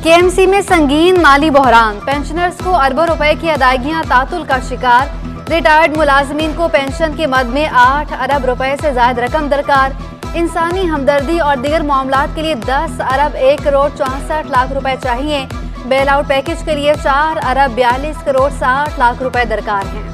KMC में संगीन माली बहरान, pensioners को अरबों रुपए की अदायगियां तातुल का शिकार। रिटायर्ड मुलाजमीन को पेंशन के मद में 8 अरब रुपए से ज्यादा रकम दरकार। इंसानी हमदर्दी और दीगर मामलात के लिए 10 अरब 1 करोड़ 64 लाख रुपए चाहिए। बेल आउट पैकेज के लिए 4 अरब 42 करोड़ 60 लाख रुपए दरकार हैं।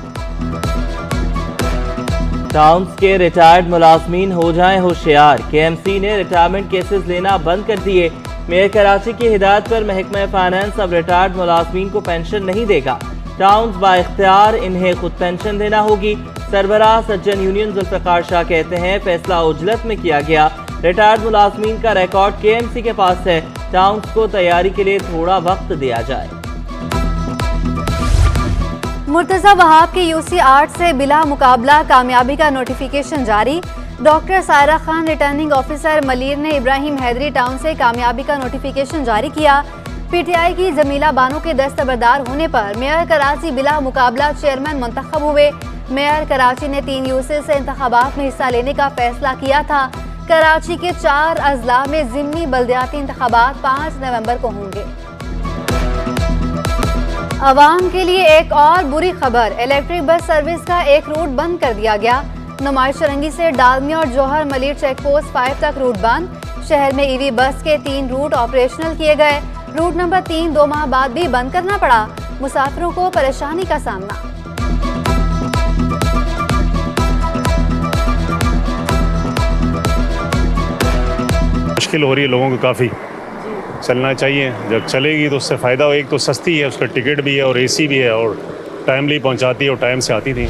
टाउन्स के रिटायर्ड मुलाजमीन हो जाएं होशियार, केएमसी ने रिटायरमेंट केसेस लेना बंद कर दिए। मेयर कराची की हिदायत पर महकमा फाइनेंस अब रिटायर्ड मुलाजमीन को पेंशन नहीं देगा। टाउन्स बाइख्तियार इन्हें खुद पेंशन देना होगी। सरबराह सज्जन यूनियन जुल्फिकार शाह कहते हैं फैसला उजलत में किया गया। रिटायर्ड मुलाजमीन का रिकॉर्ड केएमसी के पास है, टाउन्स को तैयारी के लिए थोड़ा वक्त दिया जाए। मुर्तजा वहाब के यूसी 8 से बिला मुकाबला कामयाबी का नोटिफिकेशन जारी। Doctor Saira Khan returning officer Malir ने इब्राहिम हैदरी टाउन से कामयाबी का नोटिफिकेशन जारी किया। पीटीआई की जमीला बानो के दस्तबरदार होने पर मेयर कराची बिला मुकाबला चेयरमैन मुंतखब हुए। मेयर कराची ने 3 यूसी से इंतखाबात में हिस्सा लेने का फैसला किया था। कराची के 4 अजला में जिमनी बल्दियाती इंतखाबात 5 नवंबर को होंगे। अवाम के लिए एक और बुरी खबर, इलेक्ट्रिक बस सर्विस का एक रूट बंद कर दिया गया। नुमाइश रंगी से डालमी और जौहर मलिर चेक पोस्ट 5 तक रूट बंद। शहर में ईवी बस के 3 रूट ऑपरेशनल किए गए। रूट नंबर 3 2 माह बाद भी बंद करना पड़ा। मुसाफिरों को परेशानी का सामना। मुश्किल हो रही है लोगों को काफ़ी। चलना चाहिए, जब चलेगी तो उससे फ़ायदा हो। एक तो सस्ती है, उसका टिकट भी है और एसी भी है और टाइमली पहुंचाती है और टाइम से आती थी।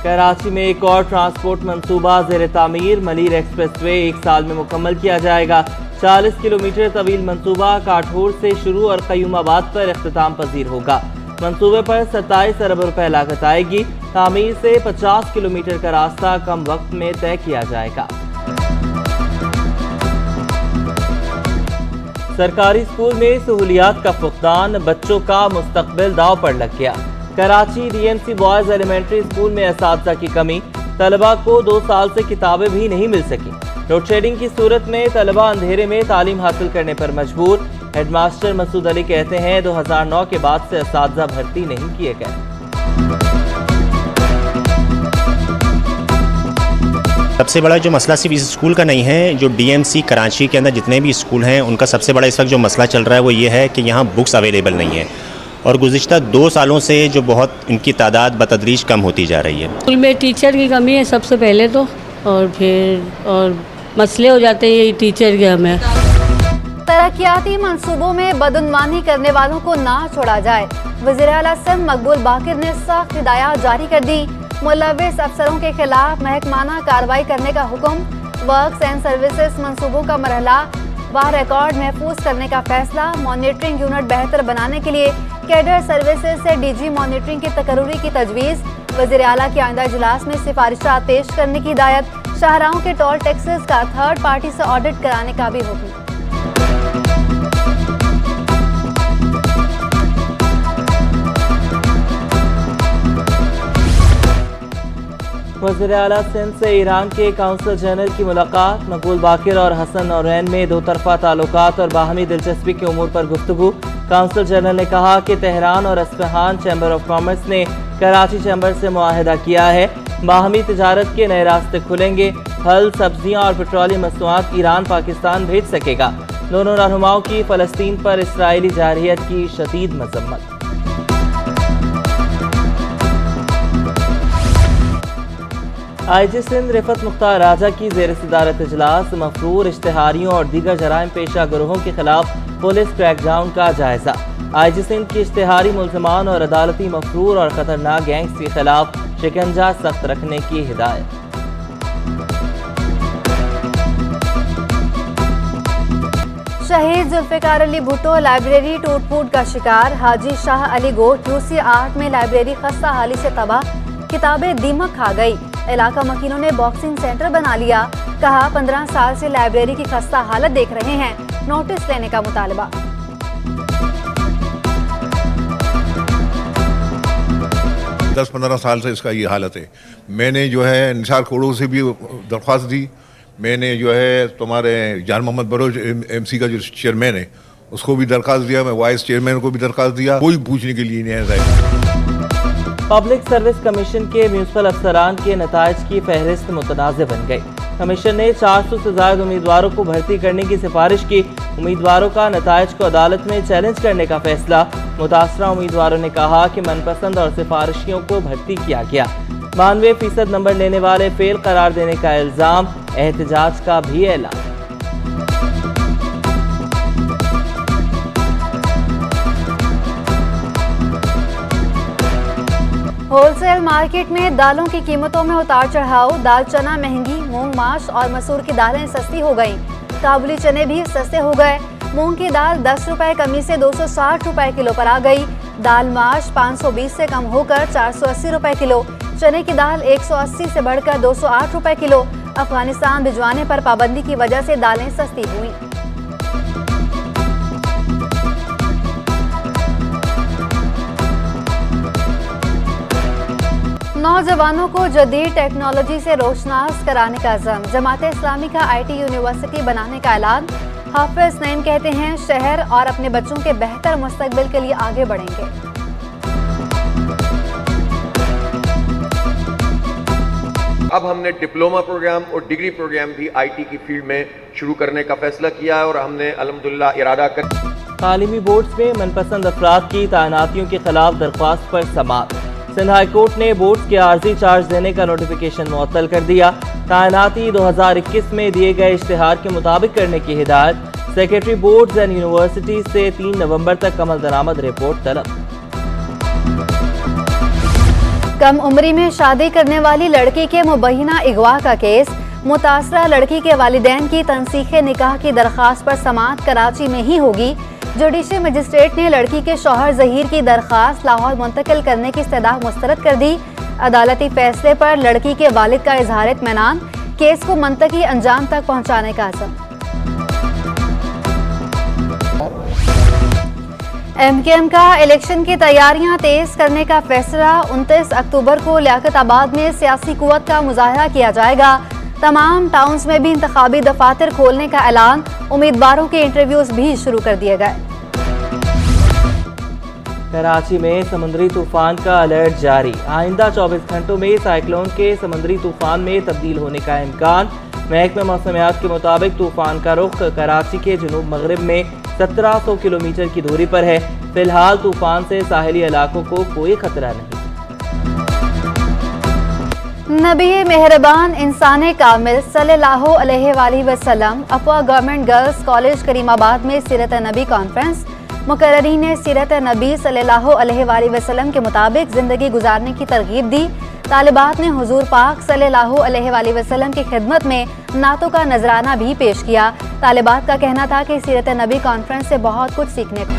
कराची में एक और ट्रांसपोर्ट मंसूबा ज़ेर तामीर, मलीर एक्सप्रेसवे 1 साल में मुकम्मल किया जाएगा। 40 किलोमीटर तवील मंसूबा काठोर से शुरू और क़य्यूमाबाद पर इख्तिताम पजीर होगा। मंसूबे पर 27 अरब रुपए लागत आएगी। तामीर से 50 किलोमीटर का रास्ता कम वक्त में तय किया जाएगा। सरकारी स्कूल में सहूलियात का फुकदान, बच्चों का मुस्तकबिल दाव पर लग गया। Karachi DMC boys elementary school में असातिज़ा की कमी, तलबा को 2 साल से किताबें भी नहीं मिल सकी। लोड शेडिंग की सूरत में तलबा अंधेरे में तालीम हासिल करने पर मजबूर। हेडमास्टर मसूद अली कहते हैं 2009 के बाद से असातिज़ा भर्ती नहीं किए गए। सबसे बड़ा जो मसला सिर्फ इस स्कूल का नहीं है, जो डीएमसी कराची के अंदर जितने भी स्कूल हैं उनका सबसे बड़ा इस वक्त जो मसला चल रहा है वो ये है कि यहाँ बुक्स अवेलेबल नहीं है और गुज़िश्ता 2 सालों से जो बहुत इनकी तादाद बतदरीज कम होती जा रही है। स्कूल में टीचर की कमी है सबसे पहले तो, और फिर और मसले हो जाते हैं ये टीचर के। हमें तरक्याती मंसूबों में बदउनवानी करने वालों को ना छोड़ा जाए। वज़ीर आला सिंध मकबूल बाकिर ने सख्त हिदायत जारी कर दी। मुलव्विस अफसरों के खिलाफ महकमाना कार्रवाई करने का हुक्म। वर्क्स एंड सर्विसेज मंसूबों का मरहला व रिकॉर्ड महफूज करने का फैसला। मॉनिटरिंग यूनिट बेहतर बनाने के लिए कैडर सर्विसेज से डीजी मॉनिटरिंग की तकर्री की तजवीज़। वज़ीर आला के आइंदा इजलास में सिफारिशात पेश करने की हिदायत। शाहराहों के टोल टैक्सेस का थर्ड पार्टी से ऑडिट कराने का भी हुक्म। वज़ीर आला सिंध से ईरान के काउंसल जनरल की मुलाकात। मकबूल बाकिर और हसन नौरैन में 2 तरफ़ा ताल्लुकात और बाहमी दिलचस्पी के उमूर पर गुफ्तगू। काउंसल जनरल ने कहा कि तेहरान और अस्फ़हान चैम्बर ऑफ कॉमर्स ने कराची चैम्बर से मुआहदा किया है। बाहमी तिजारत के नए रास्ते खुलेंगे। फल, सब्जियाँ और पेट्रोलियम मसनूआत ईरान पाकिस्तान भेज सकेगा। दोनों रहनुमाओं की फ़लस्तीन पर इसराइली जारहियत की शदीद मज़म्मत। आईजी सिंध रिफत मुख्तार राजा की ज़ेर सदारत इजलास। मफरूर इश्तिहारियों और दीगर जराइम पेशा गिरोहों के खिलाफ पुलिस क्रैकडाउन का जायजा। आईजी सिंध की इश्तिहारी मुल्ज़िमान और अदालती मफरूर और खतरनाक गैंग्स के खिलाफ शिकंजा सख्त रखने की हिदायत। शहीद जुल्फ़िकार अली भुट्टो लाइब्रेरी टूट फूट का शिकार। हाजी शाह अली गोट यूसी 8 में लाइब्रेरी खस्ता हाली से तबाह। किताबें दीमक खा गई। इलाका मकीनों ने बॉक्सिंग सेंटर बना लिया। कहा 15 साल से लाइब्रेरी की खस्ता हालत देख रहे हैं, नोटिस लेने का मुतालबा। 10-15 साल से इसका ये हालत है। मैंने जो है निसार कोड़ो से भी दरख्वास्त दी। मैंने जो है तुम्हारे जान मोहम्मद बरोज एमसी का जो चेयरमैन है उसको भी दरखास्त दिया, मैं वाइस चेयरमैन को भी दरखास्त दिया, कोई पूछने के लिए नहीं है। पब्लिक सर्विस कमीशन के म्यूनसिपल अफसरान के नताइज की फहरिस्त मुतनाज़ बन गई। कमीशन ने 400 से ज़्यादा उम्मीदवारों को भर्ती करने की सिफारिश की। उम्मीदवारों का नताइज को अदालत में चैलेंज करने का फैसला। मुतासरा उम्मीदवारों ने कहा कि मनपसंद और सिफारिशियों को भर्ती किया गया। 92% नंबर लेने वाले फेल करार देने का इल्ज़ाम, एहतजाज का भी ऐलान। होलसेल मार्केट में दालों की कीमतों में उतार चढ़ाव। दाल चना महंगी, मूंग माश और मसूर की दालें सस्ती हो गईं। काबुली चने भी सस्ते हो गए। मूंग की दाल 10 रुपए कमी से 260 रुपए किलो पर आ गई। दाल माश 520 से कम होकर 480 रुपए किलो। चने की दाल 180 से बढ़कर 208 रुपए किलो। अफगानिस्तान भिजवाने पर पाबंदी की वजह से दालें सस्ती हुई। नौजवानों को जदीद टेक्नोलॉजी से रोशनास कराने का अज़म। जमात इस्लामी का IT यूनिवर्सिटी बनाने का ऐलान। हाफिज नईम कहते हैं शहर और अपने बच्चों के बेहतर मुस्तकबिल के लिए आगे बढ़ेंगे। अब हमने डिप्लोमा प्रोग्राम और डिग्री प्रोग्राम भी IT की फील्ड में शुरू करने का फैसला किया है और हमने अल्हम्दुलिल्लाह इरादा कर तालीमी बोर्ड्स में मनपसंद अफराद की तैनातियों के खिलाफ दरख्वास्त पर समाअत। सिंध हाई कोर्ट ने बोर्ड्स के आर्जी चार्ज देने का नोटिफिकेशन मुअत्तल कर दिया। तैनाती 2021 में दिए गए इश्तिहार के मुताबिक करने की हिदायत। सेक्रेटरी बोर्ड्स एंड यूनिवर्सिटीज से 3 नवंबर तक अमल दरामद रिपोर्ट तलब। कम उम्री में शादी करने वाली लड़की के मुबैना अगवा का केस। मुतासरा लड़की के वालिदैन की तनसीखे निकाह की दरख्वास्त पर समाअत कराची में ही होगी। जुडिशल मजिस्ट्रेट ने लड़की के शौहर जहीर की दरख्वास्त लाहौर मुंतकिल करने की इस्तदा मुस्तरद कर दी। अदालती फैसले पर लड़की के वालिद का इजहार इत्मीनान। केस को मंतकी अंजाम तक पहुंचाने का अज़म। MKM का इलेक्शन की तैयारियां तेज करने का फैसला। 29 अक्टूबर को लियाकताबाद में सियासी कुव्वत का मुजाहरा किया जाएगा। तमाम टाउन्स में भी इंतखाबी दफातर खोलने का ऐलान। उम्मीदवारों के इंटरव्यूज भी शुरू कर दिए गए। कराची में समुद्री तूफान का अलर्ट जारी। आइंदा 24 घंटों में साइक्लोन के समुद्री तूफान में तब्दील होने का इम्कान। महकमा मौसमियात के मुताबिक तूफान का रुख कराची के जुनूब मगरिब में 1700 किलोमीटर की दूरी पर है। फिलहाल तूफान से साहिली इलाकों को कोई खतरा नहीं। नबी मेहरबान इंसान कामिल सल्लल्लाहु अलैहि वसल्लम अफवा गवर्नमेंट गर्ल्स कॉलेज करीमाबाद में सीरत नबी कॉन्फ्रेंस। मुकर्ररीन सीरत नबी सल्लल्लाहु अलैहि वसल्लम के मुताबिक ज़िंदगी गुजारने की तरगीब दी। तालिबात ने हुजूर पाक सल्लल्लाहु अलैहि वसल्लम की खिदमत में नातों का नजराना भी पेश किया। तालिबात का कहना था कि सीरत नबी कॉन्फ्रेंस से बहुत कुछ सीखने को